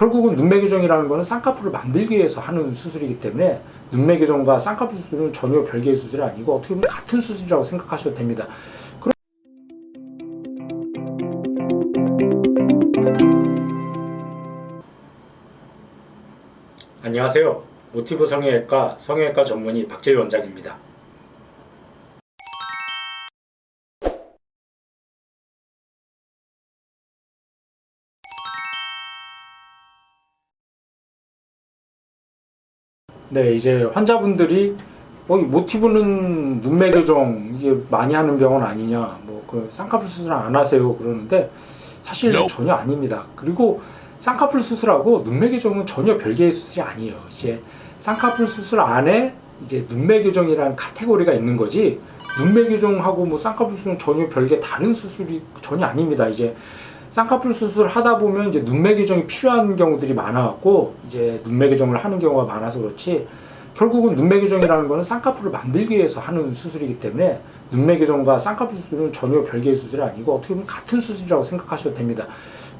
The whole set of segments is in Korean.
결국은 눈매 교정이라는 거는 쌍꺼풀을 만들기 위해서 하는 수술이기 때문에 눈매 교정과 쌍꺼풀 수술은 전혀 별개의 수술이 아니고 어떻게 보면 같은 수술이라고 생각하셔도 됩니다. 안녕하세요. 모티브 성형외과 성형외과 전문의 박재희 원장입니다. 네, 이제 환자분들이 모티브는 눈매 교정 이게 많이 하는 병원 아니냐, 그 쌍꺼풀 수술 안 하세요 그러는데 사실 전혀 아닙니다. 그리고 쌍꺼풀 수술하고 눈매 교정은 전혀 별개의 수술이 아니에요. 이제 쌍꺼풀 수술 안에 이제 눈매 교정이라는 카테고리가 있는 거지, 눈매 교정하고 쌍꺼풀 수술은 전혀 별개 다른 수술이 전혀 아닙니다. 이제 쌍꺼풀 수술을 하다 보면 이제 눈매 교정이 필요한 경우들이 많아갖고 이제 눈매 교정을 하는 경우가 많아서 그렇지, 결국은 눈매 교정이라는 거는 쌍꺼풀을 만들기 위해서 하는 수술이기 때문에 눈매 교정과 쌍꺼풀 수술은 전혀 별개의 수술이 아니고 어떻게 보면 같은 수술이라고 생각하셔도 됩니다.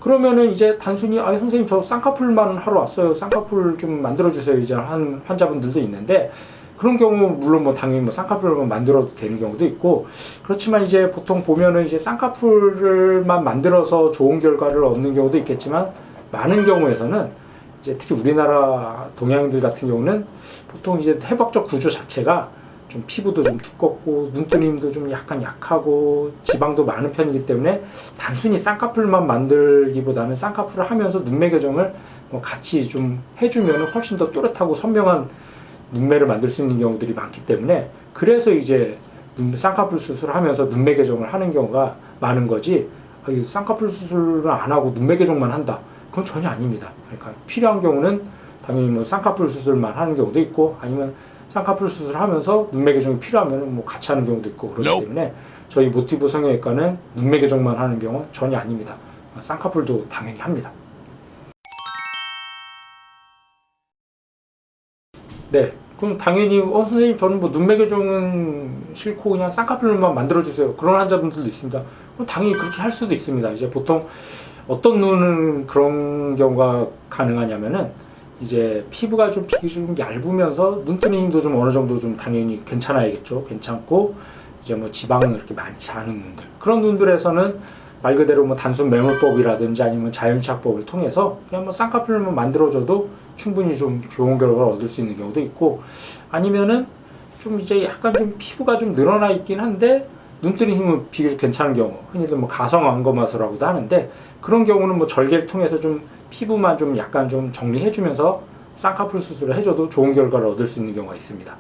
그러면은 이제 단순히 선생님 저 쌍꺼풀만 하러 왔어요, 쌍꺼풀 좀 만들어주세요 이제 한 환자분들도 있는데, 그런 경우 물론 당연히 쌍꺼풀만 만들어도 되는 경우도 있고, 그렇지만 이제 보통 보면은 이제 쌍꺼풀만 만들어서 좋은 결과를 얻는 경우도 있겠지만, 많은 경우에서는 이제 특히 우리나라 동양인들 같은 경우는 보통 이제 해부학적 구조 자체가 좀 피부도 좀 두껍고 눈뜨림도 좀 약간 약하고 지방도 많은 편이기 때문에 단순히 쌍꺼풀만 만들기보다는 쌍꺼풀을 하면서 눈매 교정을 같이 좀 해주면 훨씬 더 또렷하고 선명한 눈매를 만들 수 있는 경우들이 많기 때문에, 그래서 이제 쌍꺼풀 수술을 하면서 눈매 교정을 하는 경우가 많은 거지, 쌍꺼풀 수술을 안 하고 눈매 교정만 한다, 그건 전혀 아닙니다. 그러니까 필요한 경우는 당연히 쌍꺼풀 수술만 하는 경우도 있고, 아니면 쌍꺼풀 수술을 하면서 눈매 교정이 필요하면 같이 하는 경우도 있고, 그렇기 때문에 저희 모티브 성형외과는 눈매 교정만 하는 경우는 전혀 아닙니다. 쌍꺼풀도 당연히 합니다. 네, 그럼 당연히 선생님 저는 눈매 교정은 싫고 그냥 쌍꺼풀만 만들어주세요, 그런 환자분들도 있습니다. 그럼 당연히 그렇게 할 수도 있습니다. 이제 보통 어떤 눈은 그런 경우가 가능하냐면은 이제 피부가 좀 얇으면서 눈뜨림도 좀 어느 정도 좀 당연히 괜찮아야겠죠. 괜찮고 이제 지방은 그렇게 많지 않은 눈들, 그런 눈들에서는 말 그대로 단순 매몰법이라든지 아니면 자연착법을 통해서 그냥 쌍꺼풀만 만들어줘도 충분히 좀 좋은 결과를 얻을 수 있는 경우도 있고, 아니면은 좀 이제 약간 좀 피부가 좀 늘어나 있긴 한데 눈뜨림 힘은 비교적 괜찮은 경우, 흔히들 가성 안검하수라고도 하는데, 그런 경우는 절개를 통해서 좀 피부만 좀 약간 좀 정리해주면서 쌍꺼풀 수술을 해줘도 좋은 결과를 얻을 수 있는 경우가 있습니다.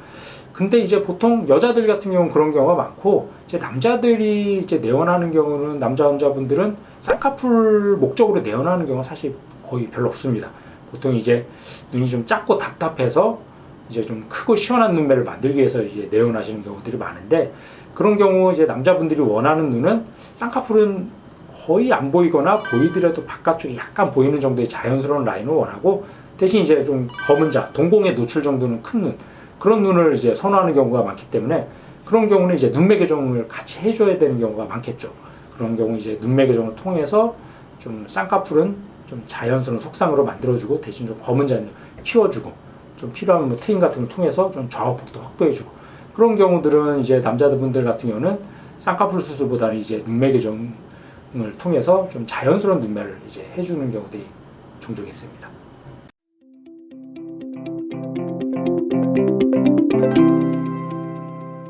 근데 이제 보통 여자들 같은 경우는 그런 경우가 많고, 이제 남자들이 이제 내원하는 경우는, 남자 환자분들은 쌍꺼풀 목적으로 내원하는 경우는 사실 거의 별로 없습니다. 보통 이제 눈이 좀 작고 답답해서 이제 좀 크고 시원한 눈매를 만들기 위해서 이제 내원하시는 경우들이 많은데, 그런 경우 이제 남자분들이 원하는 눈은 쌍꺼풀은 거의 안 보이거나 보이더라도 바깥쪽이 약간 보이는 정도의 자연스러운 라인을 원하고, 대신 이제 좀 검은 자, 동공에 노출 정도는 큰 눈, 그런 눈을 이제 선호하는 경우가 많기 때문에, 그런 경우는 이제 눈매 교정을 같이 해줘야 되는 경우가 많겠죠. 그런 경우 이제 눈매 교정을 통해서 좀 쌍꺼풀은 좀 자연스러운 속상으로 만들어주고, 대신 좀 검은 자는 키워주고, 좀 필요한 트임 같은 걸 통해서 좀 좌우폭도 확보해주고, 그런 경우들은 이제 남자분들 같은 경우는 쌍꺼풀 수술보다는 이제 눈매 교정을 통해서 좀 자연스러운 눈매를 이제 해주는 경우들이 종종 있습니다.